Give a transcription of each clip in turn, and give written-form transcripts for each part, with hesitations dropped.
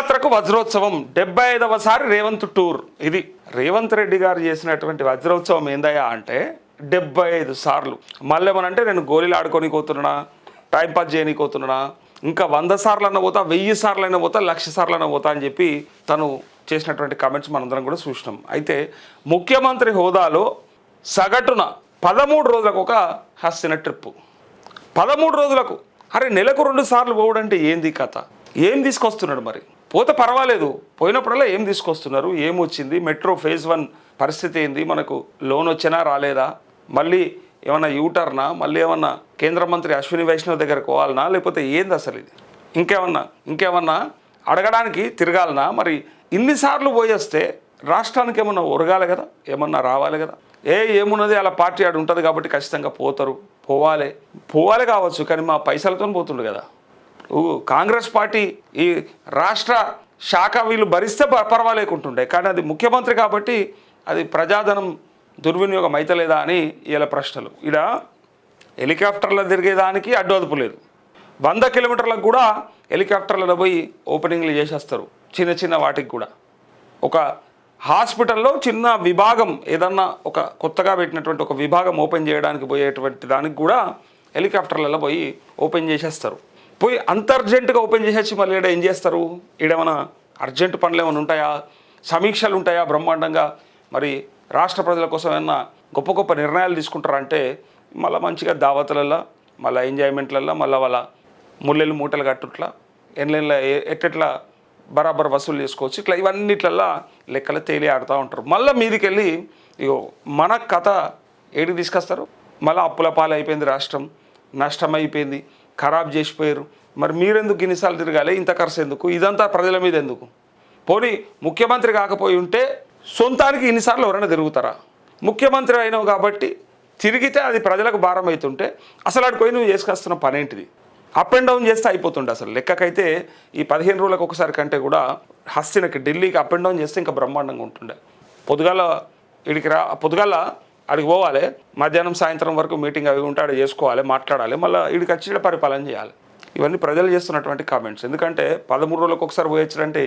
పాదయాత్రకు వజ్రోత్సవం 75వసారి రేవంత్ టూర్. ఇది రేవంత్ రెడ్డి గారు చేసినటువంటి వజ్రోత్సవం ఏందయ్యా అంటే 75 సార్లు. మళ్ళీ ఏమనంటే నేను గోళీలు ఆడుకొని పోతున్నా, టైంపాస్ చేయనీకి పోతున్నా, ఇంకా 100 సార్లు అన్న పోతా, 1000 సార్లు అయినా పోతా, 1,00,000 సార్లు అయినా పోతా అని చెప్పి తను చేసినటువంటి కామెంట్స్ మనందరం కూడా చూసినాం. అయితే ముఖ్యమంత్రి హోదాలో సగటున 13 రోజులకు ఒక హస్తిన ట్రిప్పు. 13 రోజులకు. అరే నెలకు 2 సార్లు పోవడంటే ఏంది కథ? ఏం తీసుకొస్తున్నాడు మరి? పోతే పర్వాలేదు, పోయినప్పుడల్లా ఏం తీసుకొస్తున్నారు, ఏమొచ్చింది, మెట్రో ఫేజ్ 1 పరిస్థితి ఏంది, మనకు లోన్ వచ్చినా రాలేదా, మళ్ళీ ఏమన్నా యూటర్నా, మళ్ళీ ఏమన్నా కేంద్ర మంత్రి అశ్విని వైష్ణవ్ దగ్గరకు పోవాలనా, లేకపోతే ఏంది అసలు ఇది? ఇంకేమన్నా అడగడానికి తిరగాలనా? మరి ఇన్నిసార్లు పోయేస్తే రాష్ట్రానికి ఏమన్నా ఒరగాలి కదా, ఏమన్నా రావాలి కదా. ఏమున్నది, అలా పార్టీ ఆడు ఉంటుంది కాబట్టి ఖచ్చితంగా పోవాలి కావచ్చు, కానీ మా పైసలతో పోతుండు కదా. కాంగ్రెస్ పార్టీ ఈ రాష్ట్ర శాఖ వీళ్ళు భరిస్తే పర్వాలేకుంటుండే, కానీ అది ముఖ్యమంత్రి కాబట్టి అది ప్రజాధనం దుర్వినియోగం అయితలేదా అని ఇలా ప్రశ్నలు. ఇక్కడ హెలికాప్టర్లో తిరిగేదానికి అడ్డు అదుపు లేదు. 100 కిలోమీటర్లకు కూడా హెలికాప్టర్లలో పోయి ఓపెనింగ్లు చేసేస్తారు. చిన్న వాటికి కూడా ఒక హాస్పిటల్లో చిన్న విభాగం ఏదన్నా ఒక కొత్తగా పెట్టినటువంటి ఒక విభాగం ఓపెన్ చేయడానికి పోయేటువంటి దానికి కూడా హెలికాప్టర్లలో పోయి ఓపెన్ చేసేస్తారు. పోయి అంత అర్జెంటుగా ఓపెన్ చేసేసి మళ్ళీ ఇక్కడ ఏం చేస్తారు? ఈడేమైనా అర్జెంటు పనులు ఏమైనా ఉంటాయా, సమీక్షలు ఉంటాయా బ్రహ్మాండంగా? మరి రాష్ట్ర ప్రజల కోసం ఏమన్నా గొప్ప నిర్ణయాలు తీసుకుంటారంటే మళ్ళీ మంచిగా దావతులల్లో, మళ్ళీ ఎంజాయ్మెంట్లల్లో, మళ్ళీ వాళ్ళ ముళ్ళెలు మూటలు కట్టుట్లా, ఎన్లైన్లో ఎట్లా బరాబర్ వసూలు చేసుకోవచ్చు, ఇట్లా ఇవన్నిట్లల్లో లెక్కలు తేలి ఆడుతూ ఉంటారు. మళ్ళీ మీదికి వెళ్ళి ఇగో మన కథ ఏడికి తీసుకొస్తారు. మళ్ళీ అప్పుల పాలు అయిపోయింది, రాష్ట్రం నష్టం అయిపోయింది, ఖరాబ్ చేసిపోయారు. మరి మీరెందుకు ఇన్నిసార్లు తిరగాలి, ఇంత ఖర్చు ఎందుకు, ఇదంతా ప్రజల మీద ఎందుకు? పోనీ ముఖ్యమంత్రి కాకపోయి ఉంటే సొంతానికి ఇన్నిసార్లు ఎవరైనా తిరుగుతారా? ముఖ్యమంత్రి అయినావు కాబట్టి తిరిగితే అది ప్రజలకు భారం అవుతుంటే అసలు ఆడికి పోయి నువ్వు చేసుకొస్తున్న పని ఏంటిది? అప్ అండ్ డౌన్ చేస్తే అయిపోతుండే. అసలు లెక్కకైతే ఈ 15 రోజులకు ఒకసారి కంటే కూడా హస్తినకి ఢిల్లీకి అప్ అండ్ డౌన్ చేస్తే ఇంకా బ్రహ్మాండంగా ఉంటుండే. పొద్దుగాల అడిగి పోవాలి, మధ్యాహ్నం సాయంత్రం వరకు మీటింగ్ అవి ఉంటే అక్కడ చేసుకోవాలి, మాట్లాడాలి, మళ్ళీ ఇడికి వచ్చి పరిపాలన చేయాలి. ఇవన్నీ ప్రజలు చేస్తున్నటువంటి కామెంట్స్. ఎందుకంటే 13 రోజులకు ఒకసారి పోయొచ్చారంటే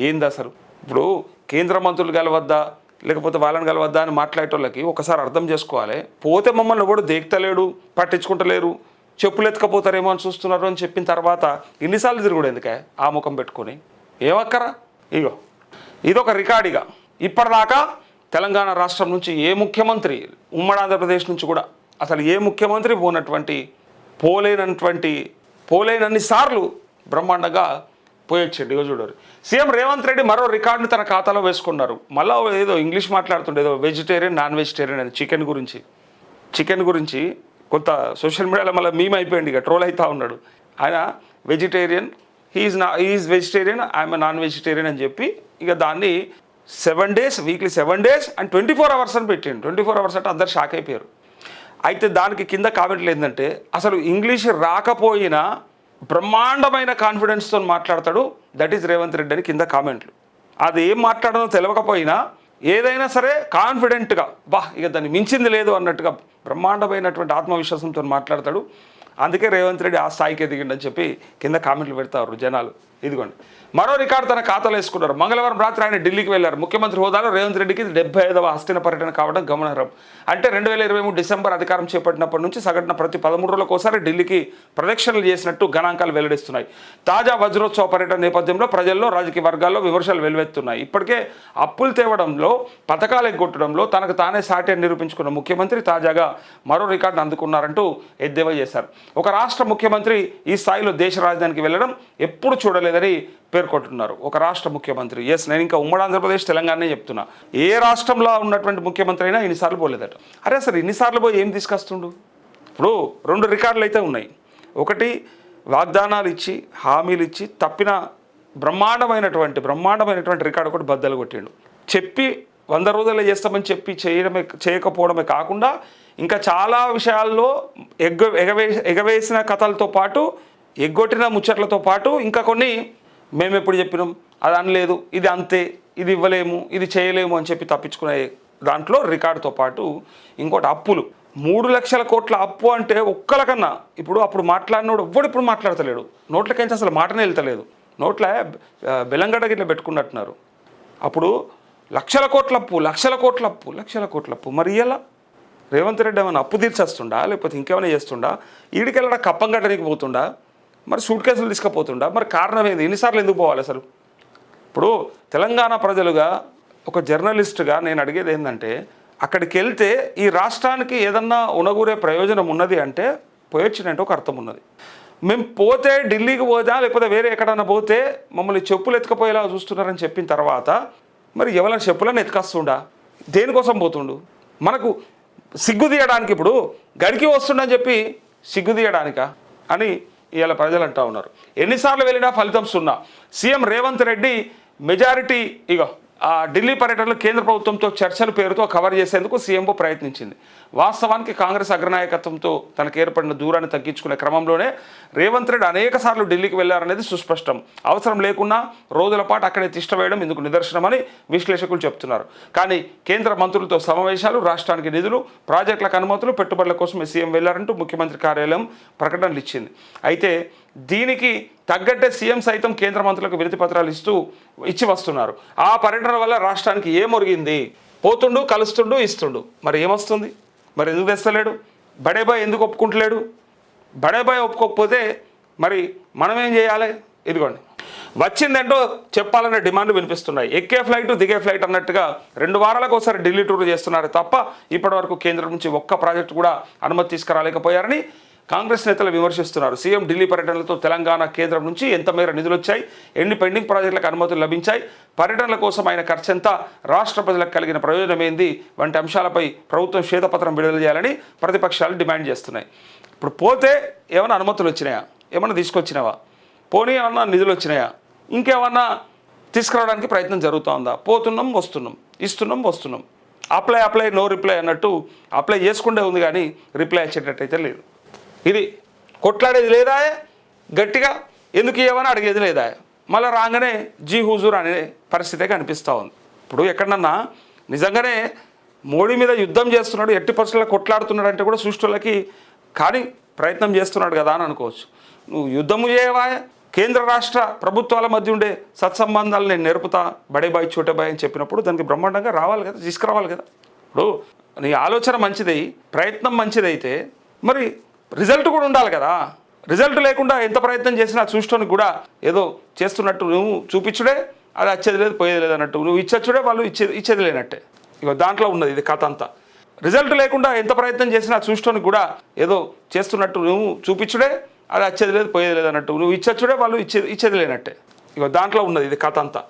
ఏంది అసలు? ఇప్పుడు కేంద్ర మంత్రులు కలవద్దా, లేకపోతే వాళ్ళని కలవద్దా అని మాట్లాడేటోళ్ళకి ఒకసారి అర్థం చేసుకోవాలి. పోతే మమ్మల్ని ఎవడు దేక్తలేడు, పట్టించుకుంటలేరు, చెప్పులు ఎత్తుకపోతారేమో అని చూస్తున్నారు అని చెప్పిన తర్వాత ఇన్నిసార్లు తిరుగుడు ఎందుకే ఆ ముఖం పెట్టుకొని? ఏమక్కరా? ఇగో ఇదొక రికార్డిగా ఇప్పటిదాకా తెలంగాణ రాష్ట్రం నుంచి ఏ ముఖ్యమంత్రి, ఉమ్మడి ఆంధ్రప్రదేశ్ నుంచి కూడా అసలు ఏ ముఖ్యమంత్రి పోలేనన్ని సార్లు బ్రహ్మాండంగా పోయొచ్చాడు. ఇగో చూడరు, సీఎం రేవంత్ రెడ్డి మరో రికార్డుని తన ఖాతాలో వేసుకున్నారు. మళ్ళీ ఏదో ఇంగ్లీష్ మాట్లాడుతుండే, ఏదో వెజిటేరియన్, నాన్ వెజిటేరియన్ అని చికెన్ గురించి కొంత సోషల్ మీడియాలో మళ్ళీ మీమ్ అయిపోయింది, ఇక ట్రోల్ అవుతూ ఉన్నాడు. ఆయన vegetarian, is vegetarian, I'm non vegetarian అని చెప్పి ఇక దాన్ని 7 days, weekly 7 days and 24 hours అని పెట్టిండు. 24 hours అంటే అందరు షాక్ అయిపోయారు. అయితే దానికి కింద కామెంట్లు ఏంటంటే అసలు ఇంగ్లీష్ రాకపోయినా బ్రహ్మాండమైన కాన్ఫిడెన్స్తో మాట్లాడతాడు, దట్ ఈజ్ రేవంత్ రెడ్డి అని కింద కామెంట్లు. అది ఏం మాట్లాడదో తెలియకపోయినా ఏదైనా సరే కాన్ఫిడెంట్గా ఇక దాన్ని మించింది లేదు అన్నట్టుగా బ్రహ్మాండమైనటువంటి ఆత్మవిశ్వాసంతో మాట్లాడతాడు. అందుకే రేవంత్ రెడ్డి ఆ స్థాయికి ఎదిగిండని చెప్పి కింద కామెంట్లు పెడతారు జనాలు. ఇదిగోండి మరో రికార్డు తన ఖాతాలో వేసుకున్నారు. మంగళవారం రాత్రి ఆయన ఢిల్లీకి వెళ్లారు. ముఖ్యమంత్రి హోదాలో రేవంత్ రెడ్డికి 75వ హస్తిన పర్యటన కావడం గమనార్హం. అంటే 2023 డిసెంబర్ అధికారం చేపట్టినప్పటి నుంచి సగటున ప్రతి 13 రోజులకు ఒకసారి ఢిల్లీకి ప్రదక్షిణలు చేసినట్టు గణాంకాలు వెల్లడిస్తున్నాయి. తాజా వజ్రోత్సవ పర్యటన నేపథ్యంలో ప్రజల్లో, రాజకీయ వర్గాల్లో విమర్శలు వెల్లువెత్తున్నాయి. ఇప్పటికే అప్పులు తేవడంలో, పథకాలు ఎగ్గొట్టడంలో తనకు తానే సాటి అని నిరూపించుకున్న ముఖ్యమంత్రి తాజాగా మరో రికార్డును అందుకున్నారంటూ ఎద్దేవా చేశారు. ఒక రాష్ట్ర ముఖ్యమంత్రి ఈ స్థాయిలో దేశ రాజధానికి వెళ్లడం ఎప్పుడు చూడలేదని పేర్కొంటున్నారు. ఒక రాష్ట్ర ముఖ్యమంత్రి, నేను ఇంకా ఉమ్మడి ఆంధ్రప్రదేశ్, తెలంగాణనే చెప్తున్నా, ఏ రాష్ట్రంలో ఉన్నటువంటి ముఖ్యమంత్రి అయినా ఇన్నిసార్లు పోలేదట. అరే అసలు ఇన్నిసార్లు పోయి ఏం తీసుకొస్తుండు? ఇప్పుడు 2 రికార్డులు అయితే ఉన్నాయి. ఒకటి వాగ్దానాలు ఇచ్చి, హామీలు ఇచ్చి తప్పిన బ్రహ్మాండమైనటువంటి రికార్డు ఒకటి బద్దలు కొట్టిండు. చెప్పి 100 రోజుల్లో చేస్తామని చెప్పి చేయకపోవడమే కాకుండా ఇంకా చాలా విషయాల్లో ఎగవేసిన కథలతో పాటు, ఎగ్గొట్టిన ముచ్చట్లతో పాటు ఇంకా కొన్ని మేము ఎప్పుడు చెప్పినాం, అది అనలేదు, ఇది అంతే, ఇది ఇవ్వలేము, ఇది చేయలేము అని చెప్పి తప్పించుకునే దాంట్లో రికార్డుతో పాటు ఇంకోటి అప్పులు. 3 లక్షల కోట్ల అప్పు అంటే ఒక్కలకన్నా అప్పుడు మాట్లాడినోడు ఎవ్వడు ఇప్పుడు మాట్లాడతలేడు. నోట్లకేంచి అసలు మాటనే వెళ్తలేదు. నోట్ల బెల్లంగడ్డ గిట్ల పెట్టుకున్నట్టున్నారు. అప్పుడు లక్షల కోట్ల అప్పు. మరి ఇలా రేవంత్ రెడ్డి ఏమైనా అప్పు తీర్చేస్తుండా, లేకపోతే ఇంకేమైనా చేస్తుండా, ఈడికెళ్ళడా కప్పం గట్టనికి పోతుండా, మరి సూట్ కేసులు తీసుకుపోతుండా? మరి కారణం ఏంది? ఎన్నిసార్లు ఎందుకు పోవాలి అసలు? ఇప్పుడు తెలంగాణ ప్రజలుగా ఒక జర్నలిస్టుగా నేను అడిగేది ఏంటంటే, అక్కడికి వెళ్తే ఈ రాష్ట్రానికి ఏదన్నా ఉనగూరే ప్రయోజనం ఉన్నది అంటే పోయొచ్చినంటే ఒక అర్థం ఉన్నది. మేము పోతే ఢిల్లీకి పోదా, లేకపోతే వేరే ఎక్కడన్నా పోతే మమ్మల్ని చెప్పులు ఎత్తుకపోయేలా చూస్తున్నారని చెప్పిన తర్వాత మరి ఎవరైనా చెప్పులను ఎత్తుకొస్తుండా? దేనికోసం పోతుండు? మనకు సిగ్గు తీయడానికి, ఇప్పుడు గడికి వస్తుండని చెప్పి సిగ్గు తీయడానికా అని ఇవాళ ప్రజలు అంటూ ఉన్నారు. ఎన్నిసార్లు వెళ్ళినా ఫలితం సున్నా. సీఎం రేవంత్ రెడ్డి మెజారిటీ ఆ ఢిల్లీ పర్యటనలో కేంద్ర ప్రభుత్వంతో చర్చల పేరుతో కవర్ చేసేందుకు సీఎంఓ ప్రయత్నించింది. వాస్తవానికి కాంగ్రెస్ అగ్రనాయకత్వంతో తనకు ఏర్పడిన దూరాన్ని తగ్గించుకునే క్రమంలోనే రేవంత్ రెడ్డి అనేక సార్లు ఢిల్లీకి వెళ్లారనేది సుస్పష్టం. అవసరం లేకున్నా రోజుల పాటు అక్కడే తిష్ట వేయడం ఇందుకు నిదర్శనమని విశ్లేషకులు చెబుతున్నారు. కానీ కేంద్ర మంత్రులతో సమావేశాలు, రాష్ట్రానికి నిధులు, ప్రాజెక్టులకు అనుమతులు, పెట్టుబడుల కోసం సీఎం వెళ్లారంటూ ముఖ్యమంత్రి కార్యాలయం ప్రకటనలు ఇచ్చింది. అయితే దీనికి తగ్గట్టే సీఎం సైతం కేంద్ర మంత్రులకు వినతి పత్రాలు ఇచ్చి వస్తున్నారు. ఆ పర్యటన వల్ల రాష్ట్రానికి ఏమొరిగింది? పోతుండు, కలుస్తుండు, ఇస్తుండు. మరి ఏమొస్తుంది? మరి ఎందుకు తెస్తలేడు? బడేబాయ్ ఎందుకు ఒప్పుకుంటలేడు? బడేబాయ్ ఒప్పుకోకపోతే మరి మనం ఏం చేయాలి? ఇదిగోండి, వచ్చిందంటూ చెప్పాలనే డిమాండ్లు వినిపిస్తున్నాయి. ఎక్కే ఫ్లైట్, దిగే ఫ్లైట్ అన్నట్టుగా 2 వారాలకు ఒకసారి ఢిల్లీ టూర్ చేస్తున్నారు తప్ప ఇప్పటివరకు కేంద్రం నుంచి ఒక్క ప్రాజెక్టు కూడా అనుమతి తీసుకురాలేకపోయారని కాంగ్రెస్ నేతలు విమర్శిస్తున్నారు. సీఎం ఢిల్లీ పర్యటనలతో తెలంగాణ కేంద్రం నుంచి ఎంత మేర నిధులు వచ్చాయి, ఎన్ని పెండింగ్ ప్రాజెక్టులకు అనుమతులు లభించాయి, పర్యటనల కోసం ఆయన ఖర్చు ఎంత, రాష్ట్ర ప్రజలకు కలిగిన ప్రయోజనం ఏంది వంటి అంశాలపై ప్రభుత్వం శ్వేతపత్రం విడుదల చేయాలని ప్రతిపక్షాలు డిమాండ్ చేస్తున్నాయి. ఇప్పుడు పోతే ఏమైనా అనుమతులు వచ్చినాయా? ఏమన్నా తీసుకొచ్చినావా? పోనీ ఏమన్నా నిధులు వచ్చినాయా? ఇంకేమన్నా తీసుకురావడానికి ప్రయత్నం జరుగుతూ ఉందా? పోతున్నాం, వస్తున్నాం, ఇస్తున్నాం, వస్తున్నాం. అప్లై నో రిప్లై అన్నట్టు అప్లై చేసుకుంటే ఉంది కానీ రిప్లై వచ్చేటట్టయితే లేదు. ఇది కొట్లాడేది లేదా, గట్టిగా ఎందుకు ఇవ్వమని అడిగేది లేదా, మళ్ళీ రాగానే జీ హుజూర్ అనే పరిస్థితే కనిపిస్తూ ఉంది. ఇప్పుడు ఎక్కడన్నా నిజంగానే మోడీ మీద యుద్ధం చేస్తున్నాడు, ఎట్టి పరిస్థితుల్లో కొట్లాడుతున్నాడు అంటే కూడా సృష్టిలకి కానీ ప్రయత్నం చేస్తున్నాడు కదా అని అనుకోవచ్చు. నువ్వు యుద్ధము చేయవా? కేంద్ర రాష్ట్ర ప్రభుత్వాల మధ్య ఉండే సత్సంబంధాలు నేను నేర్పుతా, బడేబాయ్ చోటేబాయ్ అని చెప్పినప్పుడు దానికి బ్రహ్మాండంగా రావాలి కదా, తీసుకురావాలి కదా. ఇప్పుడు నీ ఆలోచన మంచిదై, ప్రయత్నం మంచిదైతే మరి రిజల్ట్ కూడా ఉండాలి కదా. రిజల్ట్ లేకుండా ఎంత ప్రయత్నం చేసినా చూసుకోనికి కూడా ఏదో చేస్తున్నట్టు నువ్వు చూపించుడే, అది వచ్చేది లేదు, పోయేది లేదు అన్నట్టు నువ్వు ఇచ్చచ్చుడే, వాళ్ళు ఇచ్చేది లేనట్టే. దాంట్లో ఉన్నది ఇది కథ అంతా. రిజల్ట్ లేకుండా ఎంత ప్రయత్నం చేసినా చూసుకోనికి కూడా ఏదో చేస్తున్నట్టు నువ్వు చూపించుడే, అది వచ్చేది లేదు, పోయేది లేదు అన్నట్టు నువ్వు ఇచ్చచ్చుడే, వాళ్ళు ఇచ్చేది లేనట్టే. దాంట్లో ఉన్నది ఇది కథ అంతా.